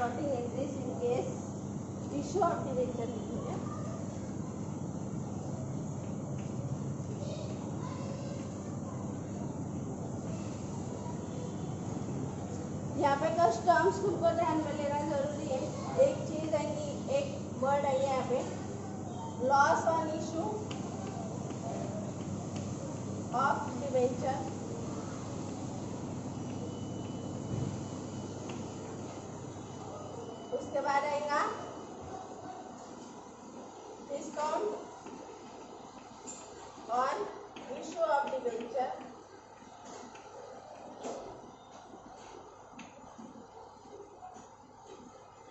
accounting entries in case issue of debenture लिखेंगे। यहाँ पे कुछ टर्म्स तुमको ध्यान में लेना जरूरी है। एक चीज आएगी, एक वर्ड आई है यहाँ पे, loss on issue of debenture. उसके बाद आएगा discount on issue of debenture.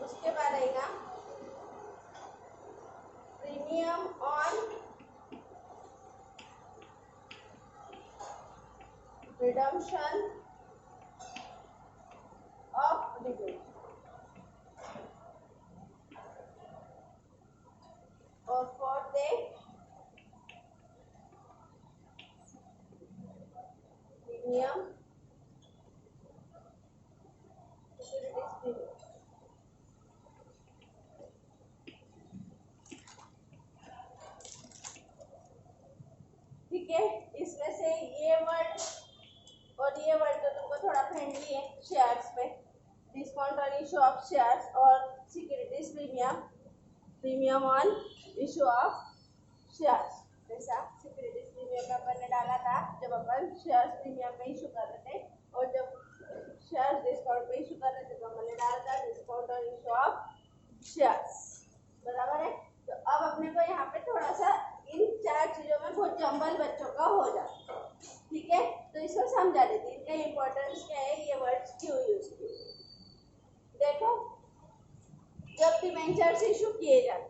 उसके बाद आएगा premium on redemption of debenture. और फोर्थ है प्रीमियम सिक्योरिटीज प्रीमियम। ठीक है, इसमें से ये वर्ड और ये वर्ड तो तुमको थोड़ा फ्रेंडली है शेयर्स में, discount on issue of shares और securities premium, premium on issue of shares. जैसा सिक्योरिटीज प्रीमियम में अपन ने डाला था जब अपन शेयर्स प्रीमियम पे इशू कर रहे थे, और जब शेयर्स डिस्काउंट पे इशू कर रहे थे तो अपन ने डाला था discount on issue of shares. बराबर है। तो अब अपने को यहाँ पे थोड़ा सा इन चार चीजों में बहुत जंबल बच्चों का हो जाता है। ठीक है, तो इसको समझा देते हैं, इनका इम्पोर्टेंस क्या है, ये वर्ड्स क्यों यूज किए। देखो, जब डिबेंचर्स इशू किए जाते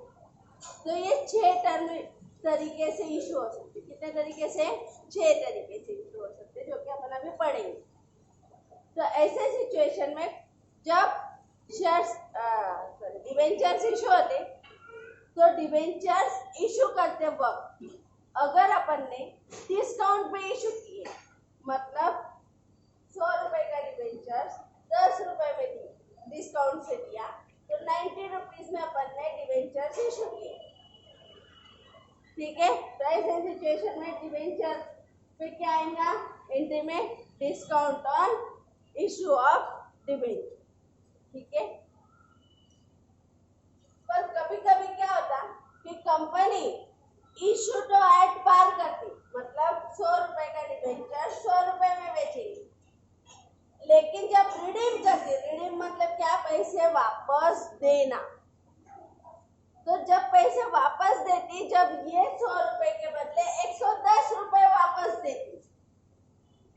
तो ये 6 तरीके से इशू हो सकते। कितने तरीके से? 6 तरीके से इशू हो सकते, जो कि अपन अभी पढ़ेंगे। तो ऐसे सिचुएशन में जब शेयर्स डिबेंचर्स इशू होते, तो डिबेंचर्स इशू करते वक्त अगर अपन ने डिस्काउंट पे इशू किए, मतलब 100 रुपए का डिबेंचर्स 10 रुपए में दिया, डिस्काउंट से दिया, तो 90 रुपीज में अपन ने डिबेंचर्स इशू किए। ठीक है, तो ऐसे सिचुएशन में डिबेंचर पे क्या आएगा एंट्री में? Discount on issue of debenture. ठीक है, पर कभी कभी क्या होता कि कंपनी इशू तो एट पार करती, मतलब 100 रुपए का डिबेंचर 100 रुपए में बेचेगी, लेकिन जब रिडीम करती, रिडीम मतलब क्या? पैसे वापस देना। तो जब पैसे वापस देती, जब ये 100 रुपए के बदले 110 रुपए वापस देती।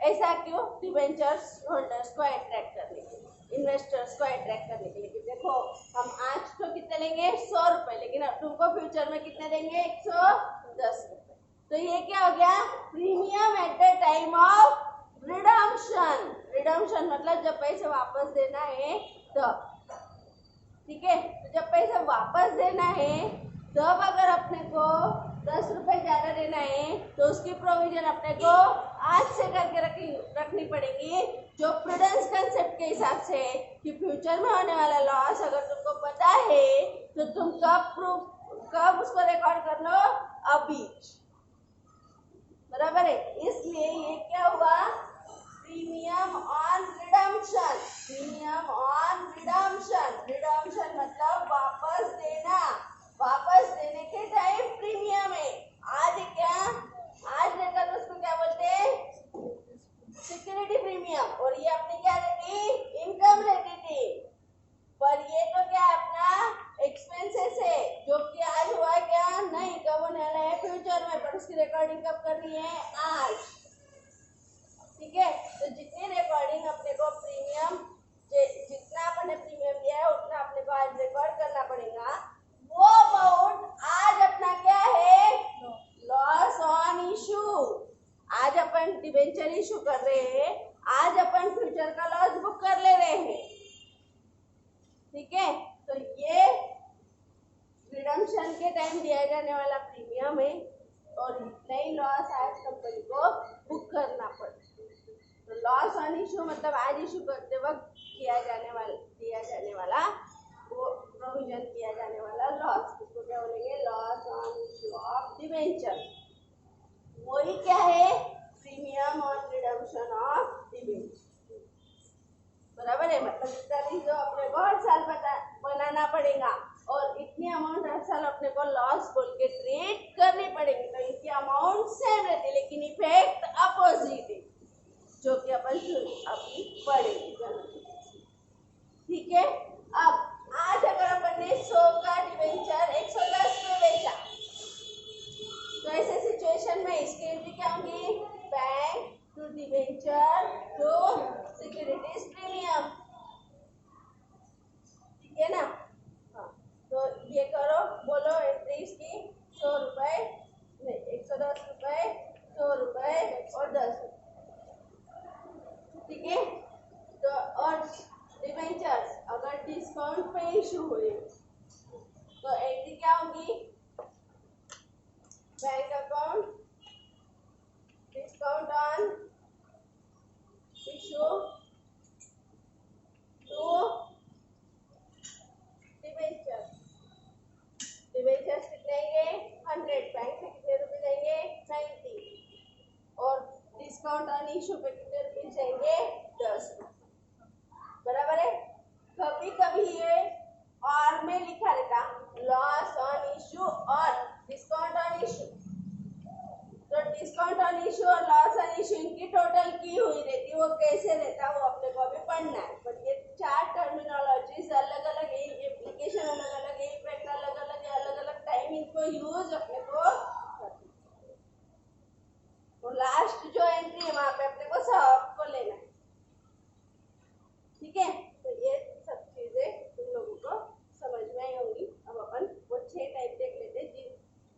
ऐसा क्यों? डिबेंचर्स होल्डर्स को अट्रैक्ट करने के लिए, इन्वेस्टर्स को अट्रैक्ट करने के लिए कि देखो हम आज तो कितने लेंगे? 100 रुपए, लेकिन अब तुमको फ्यूचर में कितने देंगे? 110 रुपए। तो ये क्या हो गया? Premium at the time of redemption. Redemption मतलब जब पैसे वापस देना है तब। ठीक है, तो जब पैसे वापस देना है तब अगर अपने को 10 रुपए ज्यादा देना है तो उसकी प्रोविजन अपने को आज से करके रखनी पड़ेगी, जो प्रूडेंस कंसेप्ट के हिसाब से कि फ्यूचर में होने वाला लॉस अगर तुमको पता है तो तुम कब उसको रिकॉर्ड कर लो? अभी। बराबर है। इसलिए ये क्या हुआ? Premium on redemption. Premium on redemption, redemption मतलब वापस देना, वापस देने के टाइम प्रीमियम है। आज क्या? आज लेकर तो उसको क्या बोलते हैं? Security premium. और ये अपनी क्या रहती? इनकम रहती थी। पर ये तो क्या अपना एक्सपेंसेस है, जो कि आज हुआ क्या? नहीं, कब होने वाला है? फ्यूचर में। पर उसकी रिकॉर्डिंग कब करनी है? आज। ठीक है, तो जितनी रिकॉर्डिंग अपने को प्रीमियम, जितना अपने प्रीमियम दिया है उतना अपने को आज रिकॉर्ड करना पड़ेगा। वो अमाउंट आज अपना क्या है? Loss on issue. आज अपन डिबेंचर इशू कर रहे हैं, आज अपन फ्यूचर का लॉस बुक कर ले रहे हैं। ठीक है, तो ये रिडम्पशन के टाइम दिया जाने वाला प्रीमियम है और नई लॉस आज कंपनी को बुक करना पड़ता। तो लॉस ऑन इशू मतलब आज इशू करते वक्त दिया जाने वाला प्रोविजन किया जाने वाला लॉस, इसको क्या बोलेंगे? Loss on issue of debenture. वही क्या है? Premium on redemption of debenture. बराबर है, मतलब इतना जो अपने को हर साल बनाना पड़ेगा और इतनी अमाउंट हर साल अपने को लॉस बोल के ट्रीट करनी पड़ेगी। तो इनकी अमाउंट सेम रहती है लेकिन इफेक्ट अपोजिट है, जो कि अपन अभी पढ़ेंगे। ठीक है। अब आज अगर अपन ने 100 का डिबेंचर 110 में बेचा तो ऐसे सिचुएशन में इसकी एंट्री क्या होगी? Bank to debenture to securities premium. ठीक है ना? हाँ, तो ये करो, बोलो एंट्रीज की। 100 रुपए नहीं, 110 रुपए, 100 रुपए और 10 रुपए। ठीक है। तो और डिबेंचर्स अगर डिस्काउंट पे इशू हुए तो एंट्री क्या होगी? Bank account discount on issue to debentures. Debentures कितने आएंगे? 100। बैंक से कितने रुपए जाएंगे? 90। और डिस्काउंट ऑन इशू पे कितने रुपए जाएंगे? 10। बराबर है। कभी कभी ये और में लिखा रहता लॉस ऑन इशू और डिस्काउंट ऑन इशू। तो डिस्काउंट ऑन इशू और लॉस ऑन इशू इनकी टोटल की हुई रहती, वो कैसे रहता वो अपने को अभी पढ़ना है। पर ये चार टर्मिनोलॉजीज अलग अलग है, एप्लीकेशन अलग अलग है, इफेक्ट अलग अलग है, अलग अलग टाइम इनको यूज अपने को। तो लास्ट जो एंट्री है वहां पे अपने को सबको लेना है। ठीक है। तो ये सब चीजें तुम लोगों को समझ में आई होंगी। अब अपन वो 6 टाइप देख लेते हैं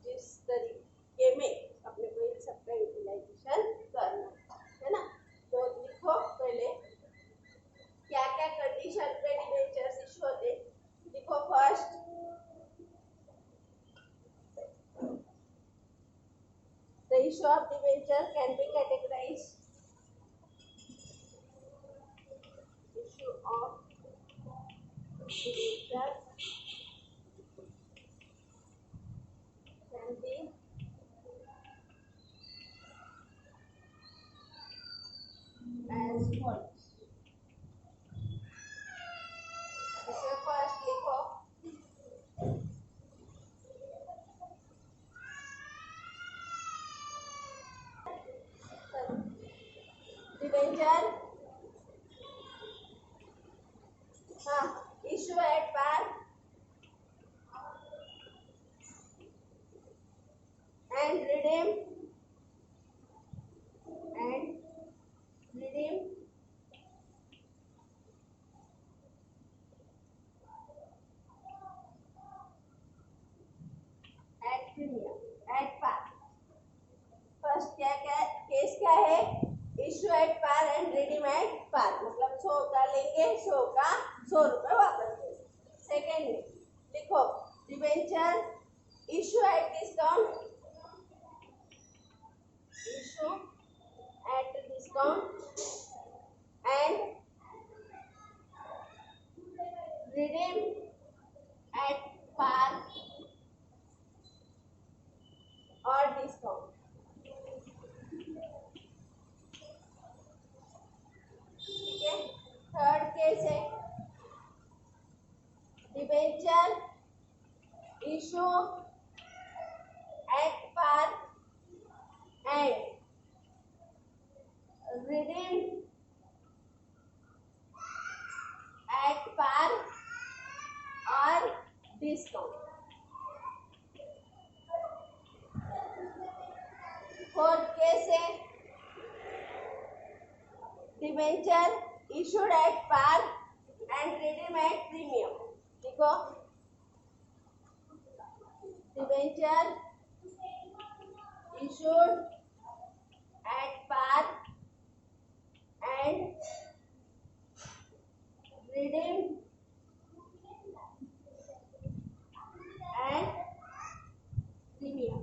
जिस तरीके में अपने को इन सबका यूटिलाइजेशन करना है ना। तो लिखो पहले क्या क्या कंडीशन पे डिबेंचर्स इशू होते। लिखो first, the issue of debenture can be categorized. Issue of debenture can be as follows. इसमें फर्स्ट लिखो debenture issue at par and redeem at premium at par। First क्या क्या केस क्या है? Issue at par and redeem at par, मतलब 100 का लेंगे 100 का 100 रुपए वापस देंगे। सेकेंड में लिखो debenture issue at discount, issue at discount and redeem at par और डिस्काउंट। ठीक है। थर्ड केस है debenture issue at par and redeem at par और डिस्काउंट। फोर्थ केस है debenture issued at par and redeemed at premium। देखो debenture issued at par and redeemed at premium।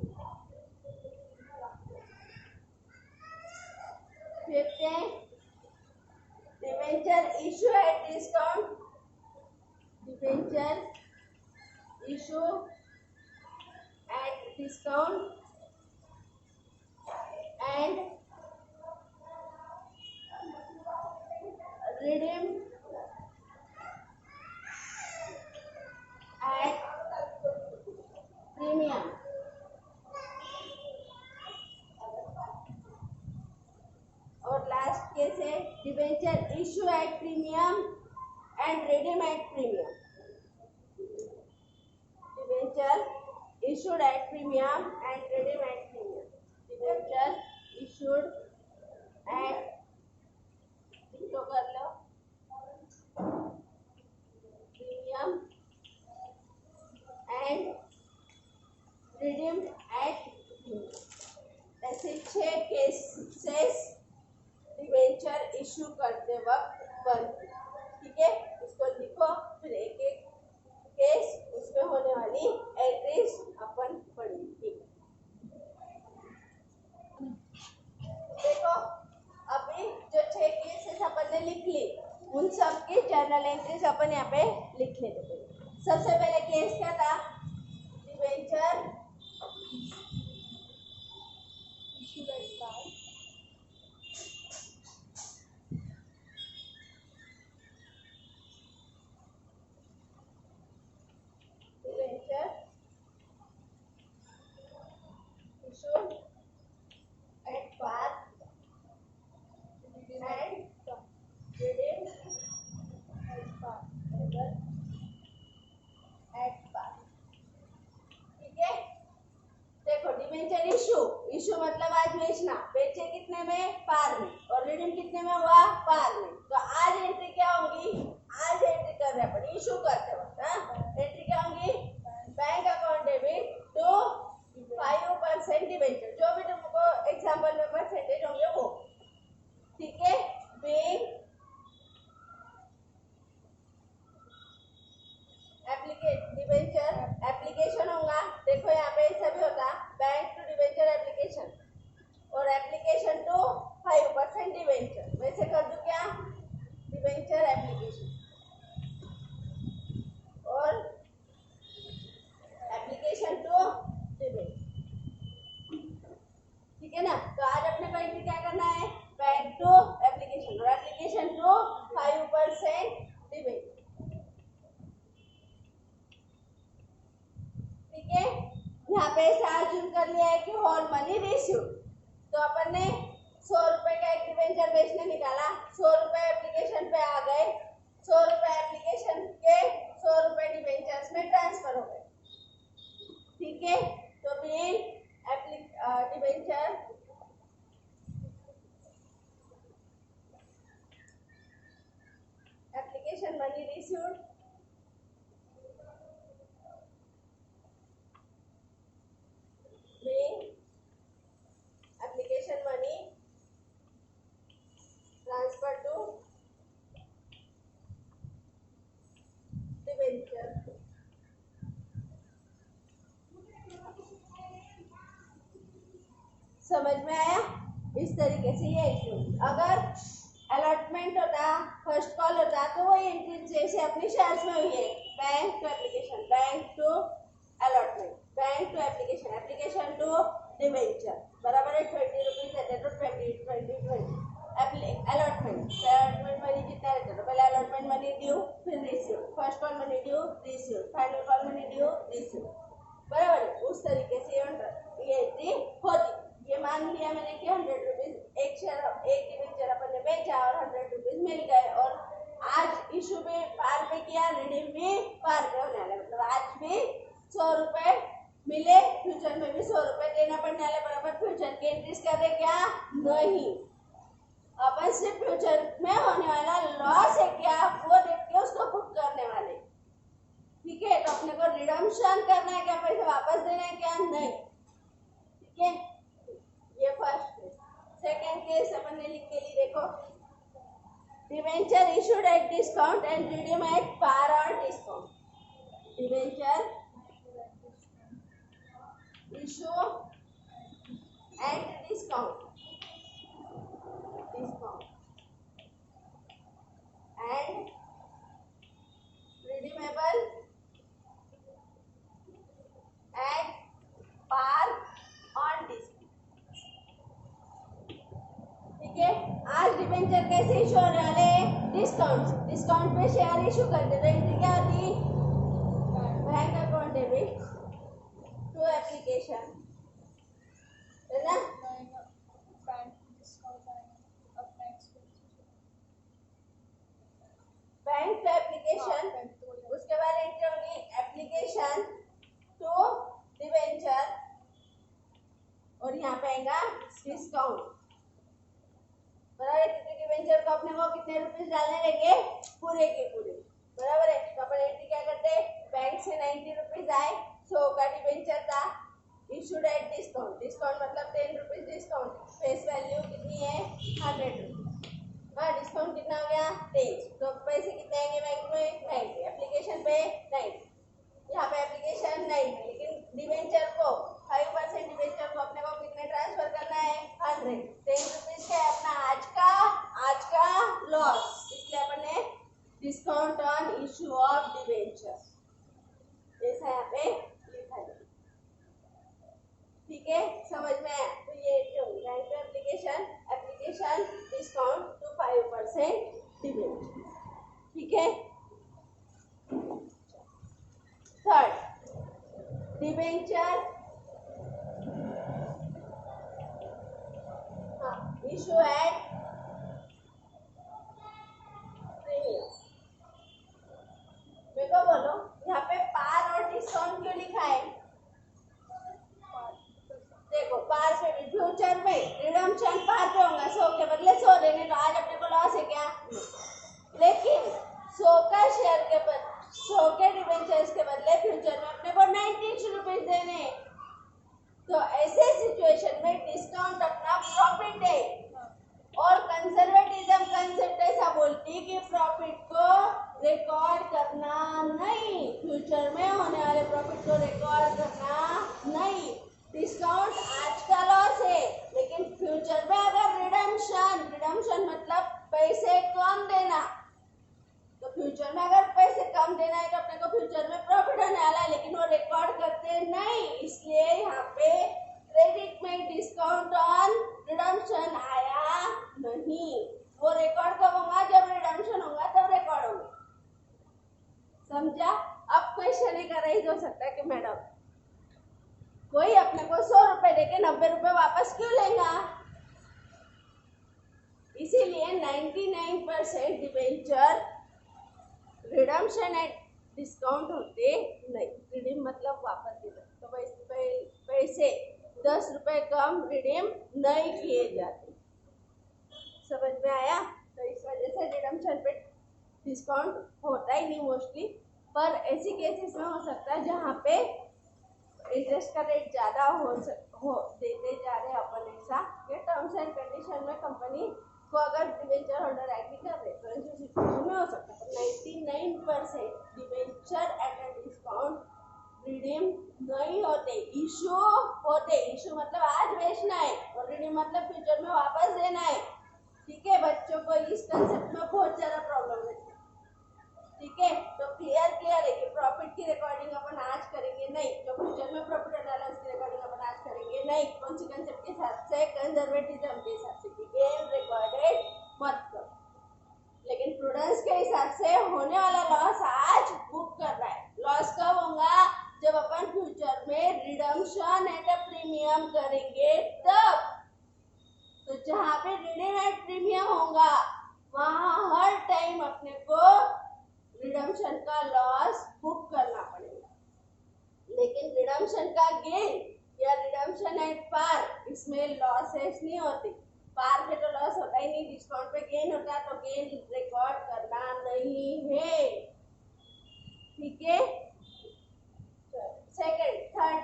Fifth है debenture issue at discount, debenture issue at discount and redeem at premium. और last case है debenture issue at premium and redeem at premium. Debenture issued at premium and redeem at premium. Debenture issued at इसको कर लो premium and redeem at premium. ऐसे 6 cases debenture issue करते वक्त बनते. ठीक है, इसको लिखो, फिर एक एक केस उसमें होने वाली एंट्रीज अपन पढ़ेंगे. देखो अभी जो 6 केसेस अपन ने लिख ली उन सब की जर्नल एंट्रीज अपन यहाँ पे लिख लेते. सबसे पहले केस क्या था? Debenture issued at par and redeemed at par. ठीक है, देखो डिबेंचर इशू मतलब आज बेचना. बेचे कितने में? पार में. और रिडीम कितने में हुआ? पार में. तो आज एंट्री क्या होगी? आज एंट्री कर रहे अपन इशू करते वक्त एंट्री क्या होगी? Bank account debit to 5% debenture. जो भी तुमको एग्जांपल में परसेंटेज होंगे वो. ठीक है, बैंक डिबेंचर एप्लीकेशन होगा. देखो यहाँ पे ऐसा भी होता बैंक टू डिबेंचर एप्लीकेशन और एप्लीकेशन टू 5% डिबेंचर. वैसे कर दूं क्या? डिबेंचर एप्लीकेशन और एप्लीकेशन टू डिबेंचर. ठीक है ना. तो आज अपने को एंट्री क्या करना है? बैंक टू एप्लीकेशन और एप्लीकेशन टू 5% डिबेंचर. ठीक है, यहाँ पे ऐसा अज्यूम कर लिया है कि होल मनी रिसीव्ड. तो अपन ने 100 रुपए का एक डिबेंचर बेचने निकाला. 100 रुपए एप्लीकेशन पे आ गए. 100 रुपए एप्लीकेशन के 100 रुपए डिबेंचर्स में ट्रांसफर हो गए. ठीक है, तो bill debenture application money received application money transfer to debenture. समझ में आया? इस तरीके से ये एंट्री. अगर अलॉटमेंट होता, फर्स्ट कॉल होता तो वो एंट्री जैसे अपनी शेयर्स में हुई है. Bank to application, bank to allotment, bank to application, application to debenture बराबर है 20 रुपीज रहते तो 20 अलॉटमेंट मनी कितना रहता तो पहले अलॉटमेंट मनी ड्यू फिर receive, first call money due receive, final call money due receive. बराबर है. उस तरीके से ये एंट्री होती. ये मान लिया मैंने कि 100 रुपीज एक शेयर एक डिबेंचर अपन ने बेचा और 100 रुपीज मिल गए. और आज इशू में पार पे किया, रिडीम भी पार पे होने वाला. मतलब आज भी 100 रुपए मिले, फ्यूचर में भी 100 रुपए देना पड़ने वाले. बराबर फ्यूचर की एंट्रीज कर रहे क्या? नहीं. अपन सिर्फ फ्यूचर में होने वाला लॉस है क्या वो देख के उसको बुक करने वाले. ठीक है, तो अपने को रिडम्पशन करना है क्या? पैसे वापस देना है क्या? नहीं. ठीक है, ये फर्स्ट केस. सेकंड केस अपन ने लिख के ली. देखो debenture issued at discount and redeem at par और discount. Debenture issue at discount and redeemable issue होने वाले डिस्काउंट पे शेयर इशू करते तो एंट्री क्या होती? Bank account debit to application, है ना? बैंक टू एप्लीकेशन, उसके बाद एंट्री होगी एप्लीकेशन टू डिवेंचर और यहाँ पे आएगा डिस्काउंट, बराबर है? क्योंकि डिवेंचर को अपने को कितने रुपीस डालने लेंगे? पूरे के पूरे, बराबर है? तो अपन एंट्री क्या करते हैं? बैंक से 90 रुपीज आए, 100 का डिवेंचर था, इशूड एट डिस्काउंट, डिस्काउंट मतलब 10 रुपीज डिस्काउंट, फेस वैल्यू कितनी है? 100 रुपीज। हाँ, डिस्काउंट कितना हो गया? 10। तो पैसे कितने आएंगे बैंक में? 90। एप्लीकेशन पे 90, यहाँ पे एप्लीकेशन 90, लेकिन डिवेंचर को 5% डिवेंचर को अपने को कितने ट्रांसफर करना है? 100। 10 रुपीज का अपना आज का लॉस, इसलिए अपन ने discount on issue of debenture ऐसा यहाँ पे लिखा है। ठीक है, समझ में आया? तो ये बैंक पे एप्लीकेशन डिस्काउंट टू 5% डिवेंचर। ठीक है, third debenture issue at premium. मेरे को बोलो यहाँ पे पार और डिस्काउंट क्यों लिखा है? देखो, पार पे भी फ्यूचर में रिडम्पशन पार पे होगा, 100 के बदले 100 देने, तो आज अपने को लॉस है क्या? लेकिन 100 का शेयर के बदले 100 के डिवेंचर्स के बदले फ्यूचर में अपने को 90 रुपीज देने, तो ऐसे सिचुएशन में डिस्काउंट अपना प्रॉफिट है और कंजर्वेटिज्म कंसेप्ट ऐसा बोलती है कि प्रॉफिट को रिकॉर्ड करना नहीं, फ्यूचर में होने वाले प्रॉफिट को रिकॉर्ड करना नहीं। डिस्काउंट आज का लॉस है, लेकिन फ्यूचर में अगर रिडम्पशन मतलब पैसे कम देना, तो फ्यूचर में अगर पैसे कम देना है तो अपने को फ्यूचर में प्रॉफिट होने वाला है, लेकिन वो रिकॉर्ड करते नहीं, इसलिए यहाँ पे क्रेडिट में डिस्काउंट ऑन रिडम्पशन आया नहीं। वो रिकॉर्ड कब होगा? जब रिडम्पशन होगा तब रिकॉर्ड होगा। समझा? अब क्वेश्चन एक राइज हो सकता है कि मैडम कोई अपने को 100 रुपए देके 90 रुपए वापस क्यों लेगा? इसीलिए 99% डिवेंचर रिडम्पशन एट डिस्काउंट होते नहीं। रिडीम मतलब वापस देना, तो पैसे 10 रुपए कम रिडीम नहीं किए जाते। समझ में आया? तो इस वजह से रिडम्पशन पे डिस्काउंट होता ही नहीं मोस्टली, पर ऐसी केसेस में हो सकता है जहाँ पे इंटरेस्ट का रेट ज़्यादा हो देते जा रहे अपन, ऐसा ये टर्म्स एंड कंडीशन में कंपनी को अगर डिवेंचर होल्डर एग्री कर रहे तो ऐसी सिचुएशन में हो सकता है। 99% debenture at a discount redeem नहीं होते, इशू होते। इशू मतलब आज बेचना है और रिडीम मतलब फ्यूचर में वापस देना है। ठीक है, बच्चों को इस कंसेप्ट में बहुत ज़्यादा प्रॉब्लम है। ठीक है, तो क्लियर है कि प्रॉफिट की रिकॉर्डिंग अपन आज करेंगे नहीं, जो फ्यूचर में प्रॉफिट होने वाला है उसकी रिकॉर्डिंग अपन आज करेंगे नहीं। कौन सी कंसेप्ट के हिसाब से? कंजर्वेटिज्म के हिसाब से, कि गेन रिकॉर्डेड मत करो, लेकिन प्रूडेंस के हिसाब से होने वाला लॉस आज बुक कर रहा है। लॉस कब होगा? जब अपन फ्यूचर में रिडम्पशन एट अ प्रीमियम करेंगे तब। तो जहाँ पे रिडीम एट प्रीमियम होगा वहां हर टाइम अपने को रिडम्पशन का लॉस बुक करना पड़ेगा, लेकिन रिडम्पशन का गेन या रिडम्पशन एट पार, इसमें लॉसेस नहीं होती। पार पे तो लॉस होता ही नहीं, डिस्काउंट पे गेन होता है, तो गेन रिकॉर्ड करना नहीं है। ठीक है, third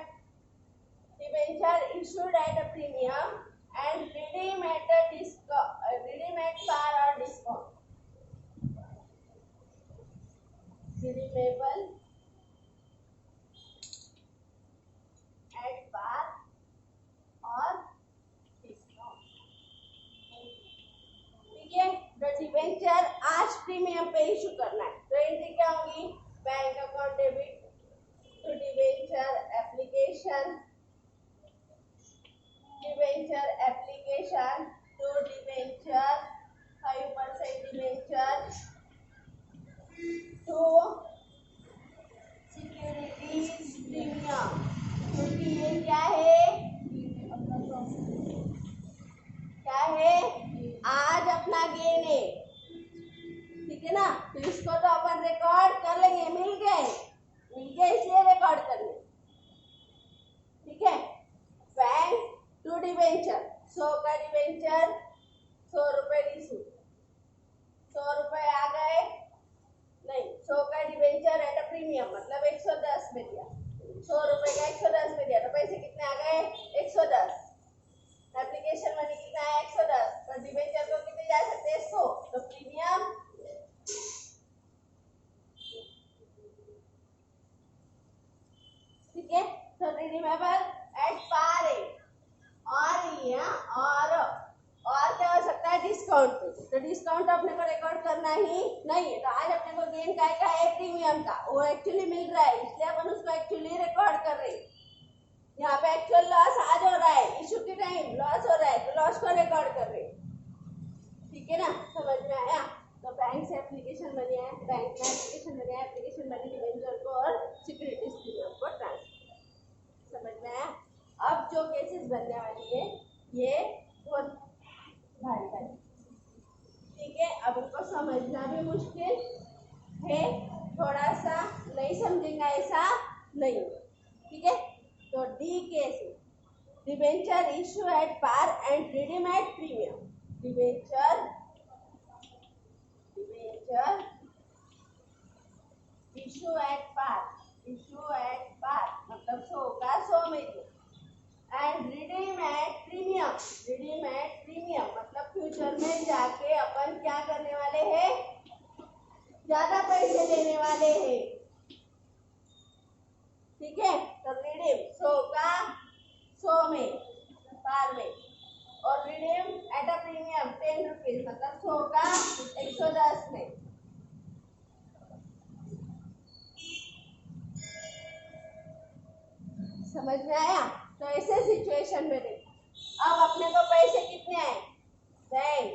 debenture issued at a premium and redeem at par और डिस्काउंट। redeemable at par और डिस्काउंट। ठीक है, तो डिवेंचर आज प्रीमियम पे इशू करना है, तो एंट्री क्या होगी? Bank account debit to debenture application to debenture 5% debenture to securities premium, क्योंकि ये क्या है, क्या है, आज अपना गेन है, ठीक है ना। तो इसको तो अपन रिकॉर्ड कर लेंगे, मिल गए इसलिए रिकॉर्ड कर लेंगे, ठीक है। बैंक टू डिबेंचर, 100 का डिबेंचर, 100 रुपए इशू, 100 रुपए आ गए, नहीं 100 का डिबेंचर एट अ प्रीमियम मतलब 110 में दिया, 100 रुपए का 110 में दिया, तो पैसे कितने आ गए 110, एप्लीकेशन मनी कितना है 110, तो डिबेंचर को कितने जा सकते हैं 100, तो प्रीमियम ठीक है। तो रिडीमेबल एट पार है, और ये और क्या हो सकता है डिस्काउंट पे, तो डिस्काउंट अपने को रिकॉर्ड करना ही नहीं है, तो आज अपने को गेन काय का है प्रीमियम का, वो एक्चुअली मिल रहा है इसलिए अपन उसको एक्चुअली रिकॉर्ड कर रहे हैं। यहाँ पे एक्चुअल लॉस आज हो रहा है, इशू के टाइम लॉस हो रहा है, तो लॉस को रिकॉर्ड कर रहे हैं, ठीक है ना, समझ में आया। तो बैंक से एप्लीकेशन बनी है, बैंक में एप्लीकेशन बनी है, एप्लीकेशन बनी डिबेंचर को और सिक्योरिटीज प्रीमियम को ट्रांसफर, समझ में आया। अब जो केसेस बनने वाली है ये बहुत भारी भारी, ठीक है, अब उनको समझना भी मुश्किल है, थोड़ा सा नहीं समझेंगे ऐसा नहीं, ठीक है। तो D case, debenture issue at par and redeem at premium, debenture issue at par मतलब 100 का 100 में दो, एंड रिडीम एट प्रीमियम मतलब फ्यूचर में जाके अपन क्या करने वाले हैं, ज्यादा पैसे देने वाले हैं, ठीक है। तो रिडीम 100 का 100 में पार में, और redeem eight a premium 10 rupees मतलब 100 का 110 में, समझ में आया। तो ऐसे सिचुएशन में देखो, अब अपने को पैसे कितने आए, bank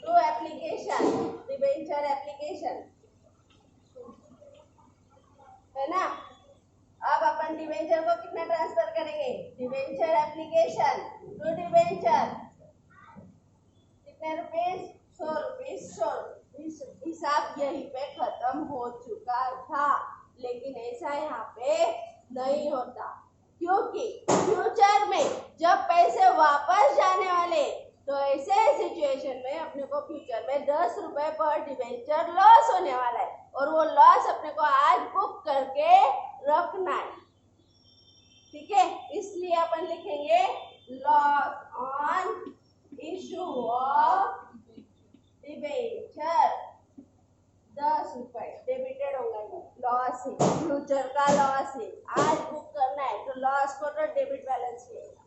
to application debenture application है ना, अब अपन डिबेंचर को कितना ट्रांसफर करेंगे, डिबेंचर एप्लीकेशन टू डिबेंचर कितने रुपीस 100 रुपीस, 100 हिसाब यहीं पे खत्म हो चुका था, लेकिन ऐसा यहाँ पे नहीं होता, क्योंकि फ्यूचर में जब पैसे वापस जाने वाले, तो ऐसे सिचुएशन में अपने को फ्यूचर में 10 रुपए पर डिबेंचर लॉस होने वाला है, और वो लॉस अपने को आज बुक करके रखना है, ठीक है। इसलिए अपन लिखेंगे loss on issue of debenture 10 रुपए डेबिटेड होगा, ये लॉस है, फ्यूचर का लॉस है, आज बुक करना है, तो लॉस को तो डेबिट बैलेंस लेगा,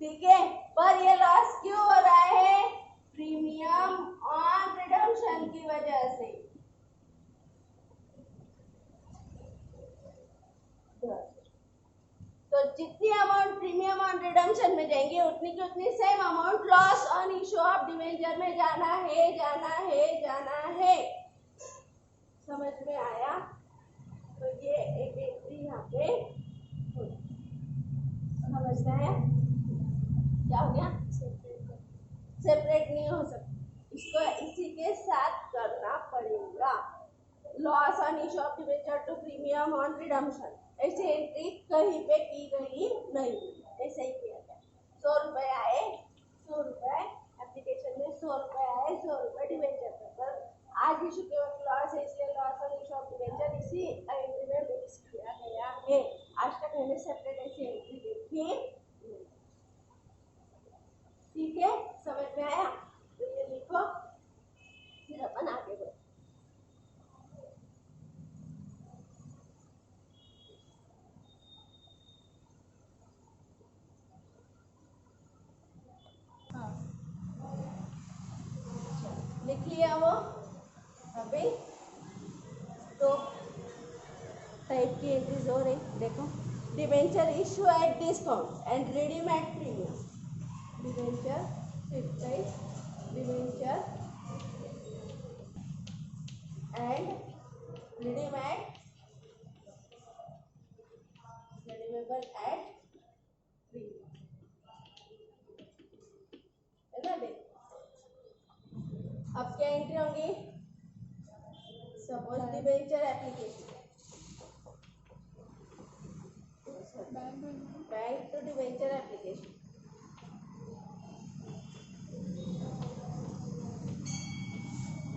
ठीक है। पर ये लॉस क्यों हो रहा है, प्रीमियम ऑन रिडम्पशन की वजह से, तो जितनी अमाउंट प्रीमियम ऑन रिडम्पशन में जाएंगे उतनी की उतनी same amount loss on issue of debenture में जाना है, समझ में आया। तो ये एक एंट्री यहाँ पे समझ में आया, क्या हो गया, सेपरेट नहीं हो सकता, इसको इसी के साथ करना पड़ेगा, loss on issue of debenture to premium on redemption, ऐसे एंट्री कहीं पे की गई नहीं, ऐसे ही किया गया, 100 रुपए आए, 100 रुपए एप्लीकेशन में, 100 रुपए आए, 100 रुपए डिबेंचर पर, आज इशू के वक्त लॉस है इसलिए loss on issue of debenture इसी एंट्री में मिक्स किया गया है, आज तक मैंने सेपरेट ऐसी एंट्री देखी नहीं, ठीक है, समझ में आया। तो ये लिखो, फिर अपन आगे बढ़ो, लिख लिया वो, अभी तो टाइप की एंट्रीज हो रही, देखो debenture issue at discount and redeem at premium, debenture fifth type debenture and redeem at redeemable at premium, है ना। देख अब क्या एंट्री होंगी, suppose debenture application, bank to debenture application,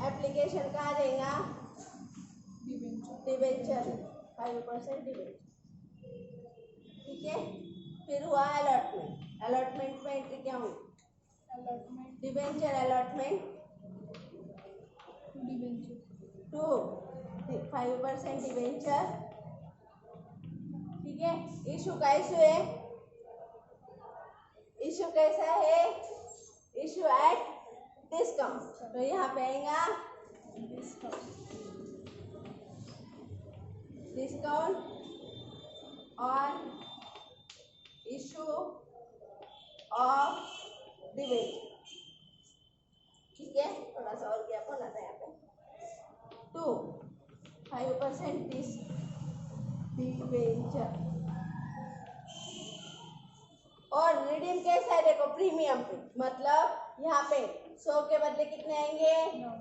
application कहाँ देगा, डिबेंचर 5% डिबेंचर, ठीक है। फिर हुआ अलॉटमेंट, अलॉटमेंट में एंट्री क्या हुई, allotment debenture allotment to 5% debenture, ठीक है। इशू का इशू है, इशू कैसा है, इशू एट डिस्काउंट, तो यहाँ पे आएगा discount on issue of debenture, ठीक है। थोड़ा सा और गैप होना था यहाँ पे, 5% डिबेंचर, और रिडीम कैसा है देखो, प्रीमियम पे, मतलब यहाँ पे 100 के बदले कितने आएंगे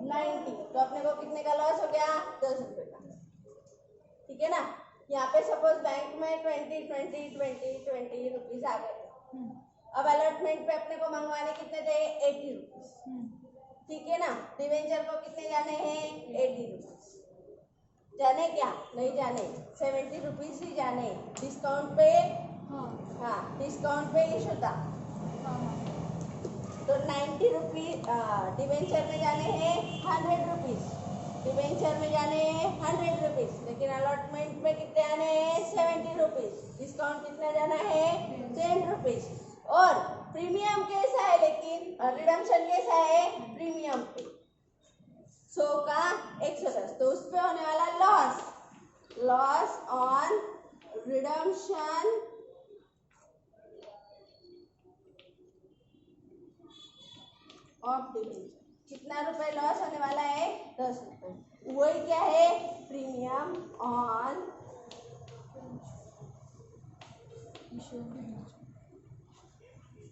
90, तो अपने को कितने का लॉस हो गया 10 रुपए का, ठीक है ना। यहाँ पे सपोज बैंक में 20 रुपीज आ गए, अब अलॉटमेंट पे अपने को मंगवाने कितने थे 80 रुपीज, ठीक है ना। डिवेंचर को कितने जाने हैं 80 रुपीज, जाने क्या नहीं जाने 70 रुपीज ही जाने, डिस्काउंट पे हाँ डिस्काउंट पे इशू था, तो 90 रुपीज डिवेंचर में जाने हैं 100 रुपीज, डिवेंचर में जाने हैं 100 रुपीज, लेकिन अलॉटमेंट में कितने आने हैं 70 रुपीज, डिस्काउंट कितना जाना है 10 रुपीज, और प्रीमियम कैसा है, लेकिन रिडम्पशन कैसा है प्रीमियम पे 100 का 110, तो उस पे होने वाला loss, loss on redemption of debenture, कितना रुपए लॉस होने वाला है 10 रुपए, वही क्या है premium on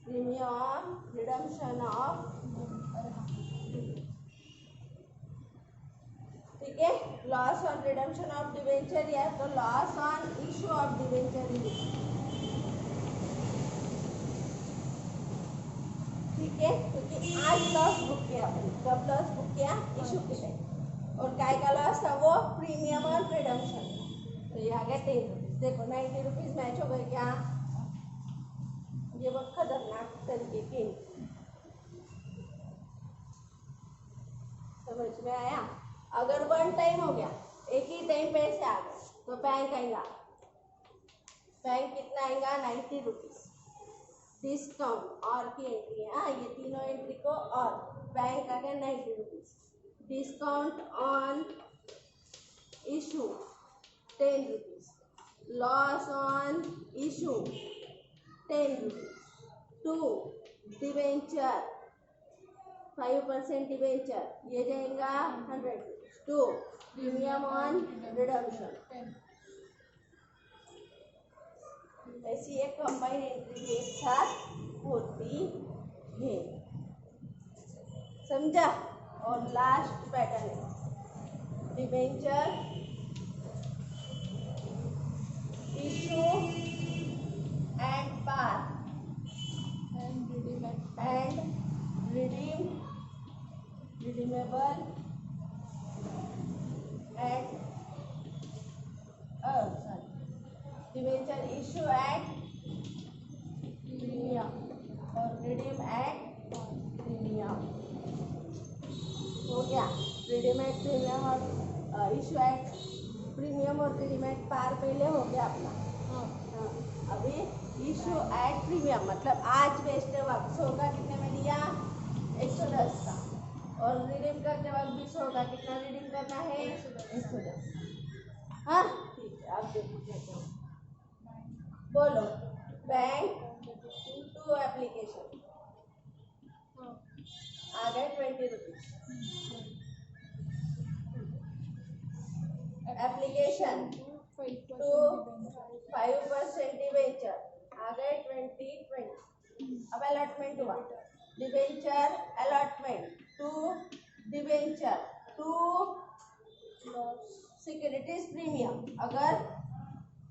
premium redemption of, ठीक है। Loss on redemption of debenture या तो loss on issue of debenture, ठीक है, क्योंकि आज लॉस बुक किया, कब लॉस बुक किया इशू के टाइम, और काय का लॉस था वो प्रीमियम और रिडम्पशन, तो ये आ गया 10 रुपीज, देखो 90 रुपीज मैच हो गए क्या, ये बहुत खतरनाक तरीके की, समझ में आया। अगर वन टाइम हो गया, एक ही टाइम पैसे आ गए, तो बैंक आएगा, बैंक कितना आएगा 90 रुपीज, डिस्काउंट और की एंट्री है, हाँ ये तीनों एंट्री को, और बैंक आ गया 90 rupees, discount on issue 10 rupees, loss on issue 10 rupees, to debenture 5% debenture ये जाएगा 100 rupees, to premium on redemption, ऐसी एक कंबाइंड एंट्री एक साथ होती है, समझा। और लास्ट पैटर्न है debenture issue and par and redeem redeemable and debenture issue at premium और रिडीम एट प्रीमियम, हो गया। रिडीम एट प्रीमियम और इशू एट प्रीमियम और रिडीम एट पार पहले हो गया अपना, अभी इशू एट प्रीमियम मतलब आज बेचते वक्त 100 का कितने में दिया 110 का, और रिडीम करते वक्त भी 100 का कितना रिडीम करना है 110, हाँ ठीक है। आप देखो बोलो, बैंक टू एप्लीकेशन आ गए 20 रुपीज। एप्लीकेशन टू 5% डिबेंचर आ गए 20। अब अलॉटमेंट हुआ, debenture allotment to debenture to securities premium. अगर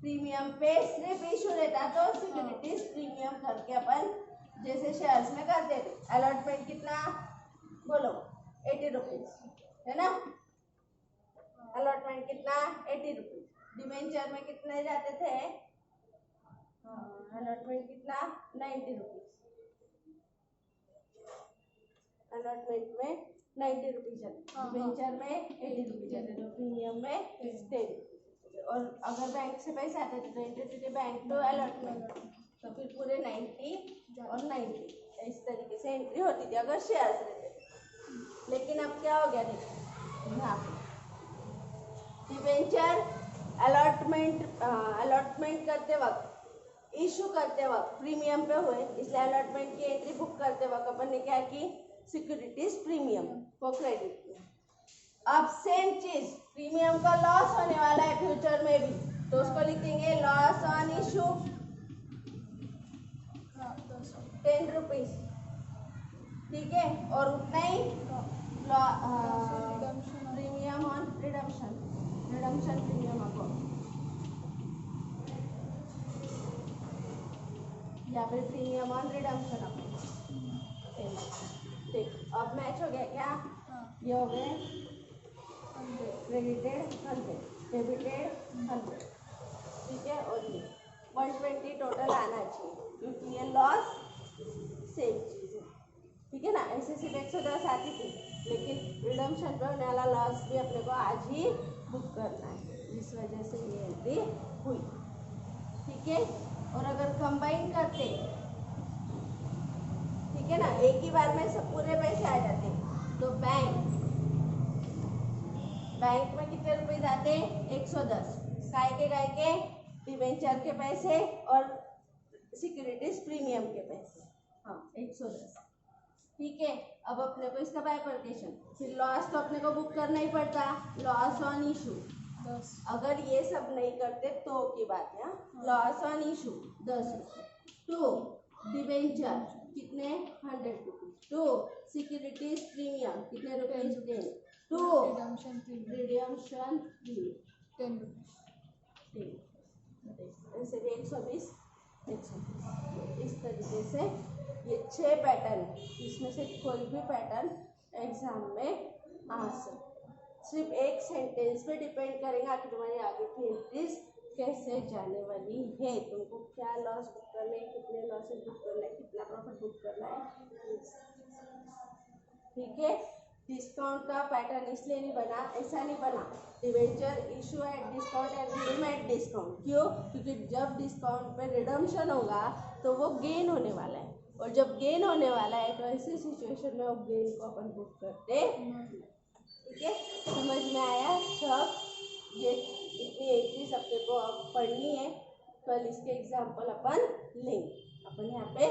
प्रीमियम पे सिर्फ इशू रहता तो सिक्योरिटीज प्रीमियम करके अपन जैसे शेयर्स में करते थे। अलॉटमेंट कितना बोलो 80 रुपीज है ना। अलॉटमेंट कितना 80 रुपीज। डिबेंचर में कितने जाते थे, अलॉटमेंट कितना 90 रुपीज। अलॉटमेंट में 90 रुपीज जाते, डिबेंचर में 80 रुपीज जाते, तो प्रीमियम में 10। और अगर बैंक से पैसे आते थे तो इंटरसिटी बैंक टू अलॉटमेंट, तो फिर पूरे 90 और 90 इस तरीके से एंट्री होती थी अगर शेयर्स रहते थे। लेकिन अब क्या हो गया देखो यहाँ पे डिबेंचर अलॉटमेंट करते वक्त इशू करते वक्त प्रीमियम पे हुए, इसलिए अलॉटमेंट की एंट्री बुक करते वक्त अपन ने क्या की सिक्योरिटीज प्रीमियम को क्रेडिट किया। अब सेम चीज प्रीमियम का लॉस होने वाला है फ्यूचर में भी, तो उसको लिखेंगे लॉस ऑन इशू 10 रुपीज, ठीक है। और उतना ही premium on redemption premium account, या फिर प्रीमियम ऑन रिडम्पशन अकाउंट। ठीक, अब मैच हो गया क्या, ये हो गए क्रेडिटेड 100, डेबिटेड 100, ठीक है। और ये 120 टोटल आना चाहिए क्योंकि ये लॉस सेम चीज़ है, ठीक है ना। ऐसे सिर्फ 110 आती थी, लेकिन रिडम्पशन पे होने वाला लॉस भी अपने को आज ही बुक करना है, इस वजह से ये एंट्री हुई, ठीक है। और अगर कंबाइन करते, ठीक है ना, एक ही बार में सब पूरे पैसे आ जाते, तो बैंक में कितने रुपए आते 110, काय के डिबेंचर के पैसे और सिक्योरिटीज प्रीमियम के पैसे, हाँ 110, ठीक है। अब अपने को इसका बाइफर्केशन, फिर लॉस तो अपने को बुक करना ही पड़ता, लॉस ऑन इशू 10। अगर ये सब नहीं करते तो की बात है, लॉस ऑन इशू 10 रुपये, टू डिबेंचर कितने 100 रुपीज, टू सिक्योरिटीज प्रीमियम कितने रुपीज 10, टू रिडम्पशन 10 रुपीज, ऐसे भी 120 इस तरीके से ये 6 पैटर्न, इसमें से कोई भी पैटर्न एग्जाम में आ सकता। सिर्फ एक सेंटेंस पे डिपेंड करेगा कि तुम्हारी आगे की एंट्रीज कैसे जाने वाली है, तुमको क्या लॉस बुक करना है, कितने लॉसेस बुक करना है, कितना प्रॉफिट बुक करना है, ठीक है। डिस्काउंट का पैटर्न इसलिए नहीं बना, ऐसा नहीं बना debenture issue at discount and redeem at discount, क्यों, क्योंकि जब डिस्काउंट पे रिडम्पशन होगा तो वो गेन होने वाला है, और जब गेन होने वाला है तो ऐसी सिचुएशन में वो गेन को अपन बुक करते, ठीक है। समझ में आया सब, ये इतनी एंट्रीज अपने को अब पढ़नी है, कल इसके एग्जाम्पल अपन लेंगे। अपन यहाँ पे